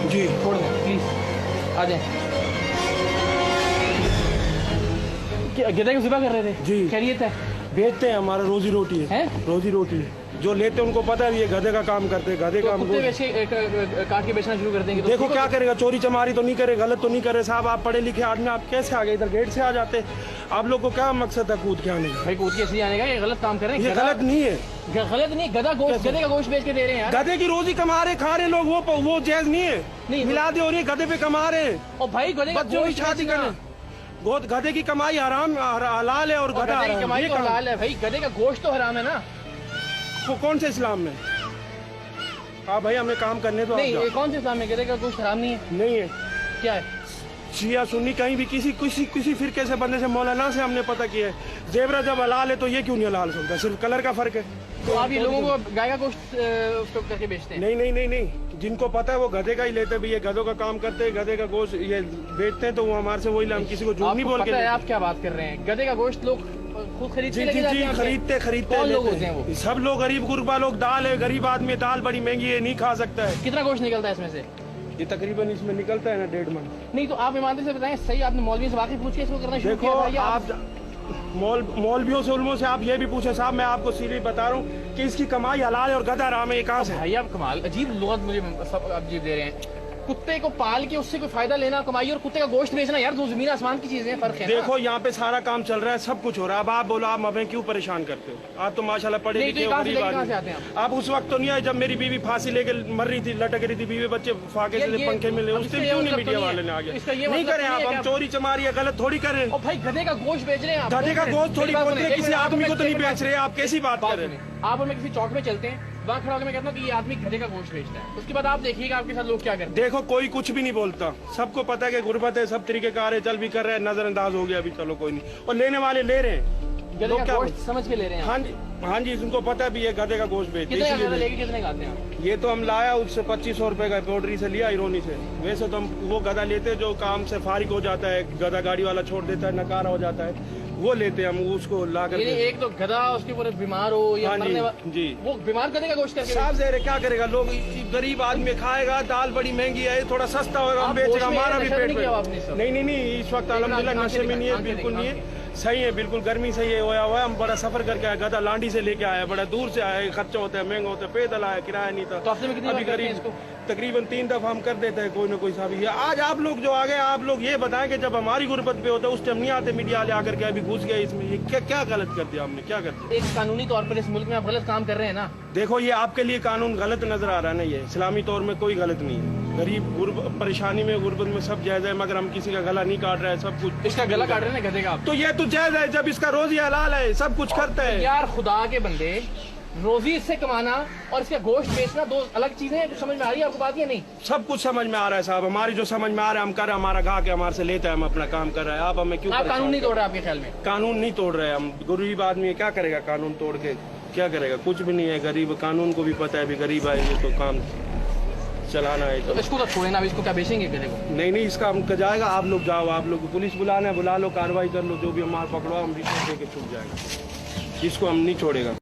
जी छोड़ दें प्लीज, आ जाए। गधे को ज़िबा कर रहे थे जी। खैरियत है? बेचते हैं, हमारा रोजी रोटी है, हैं? रोजी रोटी है। जो लेते हैं उनको पता है ये गधे का काम करते हैं, गधे तो का कुत्ते बेच के काट के बेचना शुरू कर देंगे तो देखो ठीक क्या होगा? करेगा, चोरी चमारी तो नहीं करे, गलत तो नहीं करे साहब। आप पढ़े लिखे आदमी, आप कैसे आ गए इधर, गेट से आ जाते। आप लोग को क्या मकसद है कूद के आने का? भाई कूद के इसलिए आने का, ये गलत काम कर रहे हैं। ये गलत नहीं है, गलत नहीं, गधा गोश्त, गधे का गोश्त बेच के दे रहे हैं यार। गधे की रोजी कमा रहे खा रहे लोग, वो जायज नहीं है। नहीं, मिलादे हो रही है, गधे पे कमा रहे हैं, और भाई गधे का बच्चों की गोश्त शादी बेचना, करने। गधे की कमाई हराम हलाल है और और गधा गधे की हराम कमाई है। तो हलाल है भाई, गधे का गोश्त तो हराम है ना। कौन से इस्लाम में? हाँ भाई हमें काम करने दो। नहीं, ये कौन से इस्लाम में गधे का गोश्त हराम नहीं है? नहीं है। क्या है? शिया सुन्नी कहीं भी किसी फिरके से बंदे से, मौलाना से हमने पता किया है। जेबरा जब हलाल है तो ये क्यों नहीं हलाल सकता? सिर्फ कलर का फर्क है। तो आप ये लोगों को गाय का गोश्त उसको करके बेचते हैं? नहीं नहीं नहीं नहीं, जिनको पता है वो गधे का ही लेते हैं। ये गधों का काम करते हैं, गधे का गोश्त ये बेचते हैं, तो वो हमारे से वही, हम किसी को झूठ नहीं आपको बोल के पता है लेते। आप क्या बात कर रहे हैं? गधे का गोश्त लोग खुद खरीद के जी लेके जी जाते जी, हैं यहाँ पे? खरीदते कौन लोग लेते होते हैं वो? सब लोग गरीब गुरबा लोग। दाल है, गरीब आदमी, दाल बड़ी महंगी है, नहीं खा सकता है। कितना गोश्त निकलता है इसमें से? ये तकरीबन इसमें निकलता है ना 1.5 मन। नहीं तो आप ईमानदारी से बताएं, सही आपने मौलवी से वाकिफ पूछ के इसको करना शुरू देखो किया था या आप मौलवियों से उलमों से आप ये भी पूछे साहब, मैं आपको सीधे बता रहा हूँ कि इसकी कमाई हलाल है और गधा हराम है। ये कहाँ से? भाई आप कमाल, अजीब लुगत मुझे सब अजीब दे रहे हैं। कुत्ते को पाल के उससे कोई फायदा लेना कमाई, और कुत्ते का गोश्त बेचना, यार दो जमीन आसमान की चीजें हैं, फर्क है ना। देखो यहाँ पे सारा काम चल रहा है, सब कुछ हो रहा है। अब आप बोलो आप हमें क्यों परेशान करते हो? आप तो माशाल्लाह पढ़े नहीं, तो लिखे हो, कहाँ से गरीब लेके कहाँ से आदमी। आते हैं आप उस वक्त तो नहीं आए जब मेरी बीवी फांसी लेके मर रही थी, लटक रही थी, बीवी बच्चे फाके से ये पंखे में ले, अब उस इसका दिन ये क्यों नहीं मतलब मीडिया तो नहीं वाले है। ने आगे? इसका ये नहीं मतलब करें तो नहीं आप, है हम कि चोरी चमारी या गलत थोड़ी करें। और भाई गधे का गोश्त बेच रहे हैं आप? गधे का गोश्त थोड़ी बोल रहे हैं, किसी आदमी को तो नहीं बेच रहे। आप कैसी बात कर रहे हैं? आप और मैं किसी चौक में चलते हैं, वहाँ खड़ा होकर मैं कहता हूँ कि ये आदमी गधे का गोश्त बेचता है, उसके बाद आप देखिएगा आपके साथ लोग क्या करते हैं। देखो कोई कुछ भी नहीं बोलता, सबको पता है कि गुर्बत है, सब तरीके कार है, चल भी कर रहे हैं, नजरअंदाज हो गया अभी, चलो कोई नहीं। और लेने वाले ले रहे हैं, गधे लोग का क्या गोश्त समझ के ले रहे हैं आप? हाँ जी हाँ जी, उनको पता भी है गधे का गोश्त बेचते कितने का हैं, गधा इसीलिए लेके कितने का आते हैं आप? ये तो हम लाया उससे 2500 रुपए का, पोल्ट्री से लिया, इरोनी से। वैसे तो हम वो गधा लेते हैं जो काम से फारिग हो जाता है, गधा गाड़ी वाला छोड़ देता है, नकारा हो जाता है, वो लेते हैं हम, उसको ला कर। यानी एक तो गधा उसके ऊपर बीमार हो या हाँ जी, मरने जी। वो बीमार गधे का गोश्त करके साफ ज़ाहिर है, क्या करेगा लोग, गरीब आदमी खाएगा, दाल बड़ी महंगी है, थोड़ा सस्ता होगा हम आप बेचेगा, होश में हमारा हैं, भी नशा पेट नहीं किया आपने सब? नहीं नहीं नहीं, इस वक्त अल्हम्दुलिल्लाह नशे में नहीं है, बिल्कुल नहीं है, सही है, बिल्कुल गर्मी सही है, होया हुआ है। हम बड़ा सफर करके आए, गधा लांडी से लेके आया, बड़ा दूर से आया, खर्चा होता है, महंगा होता है, पैदल आया, किराया नहीं था। तो हफ्ते में कितनी बार अभी करते हैं करीब इसको? तकरीबन 3 दफा हम कर देते हैं कोई ना कोई साहब। आज आप लोग जो आ गए, आप लोग ये बताएं कि जब हमारी गुर्बत पे होता है उस टाइम नहीं आते मीडिया वाले आकर के, अभी घुस गए इसमें, ये क्या गलत कर दिया हमने, क्या कर दिया? एक कानूनी तौर पर इस मुल्क में आप गलत काम कर रहे हैं ना। देखो ये आपके लिए कानून गलत नजर आ रहा है ना, ये इस्लामी तौर में कोई गलत नहीं है। गरीब परेशानी में, गुर्बत में सब जायज है, मगर हम किसी का गला नहीं काट रहे हैं, सब कुछ। इसका गला काट रहे हैं ना गधे का आप? तो ये तो जायज है, जब इसका रोजी हलाल है, सब कुछ करता है। यार खुदा के बंदे, रोजी इससे कमाना और इसका गोश्त बेचना दो अलग चीजें हैं। कुछ समझ में आ रही है आपको बात या नहीं? सब कुछ समझ में आ रहा है साहब, हमारी जो समझ में आ रहा है हम कर रहे हैं, हमारा गा के हमारे से लेता है, हम अपना काम कर रहे हैं। आप हमें क्यों आप परेशान कानून नहीं कर तोड़ रहे आपके ख्याल में? कानून नहीं तोड़ रहे हम, गरीब आदमी क्या करेगा कानून तोड़ के, क्या करेगा? कुछ भी नहीं है, गरीब, कानून को भी पता है अभी गरीब आएंगे तो काम चलाना है। तो इसको तो छोड़े ना, अब इसको क्या बेचेंगे गधे को? नहीं नहीं, इसका हम जाएगा, आप लोग जाओ, आप लोग पुलिस बुलाना है बुला लो, कार्रवाई कर लो, जो भी हमारा पकड़ो, हम रिश्वत दे के छूट जाएगा, इसको हम नहीं छोड़ेगा।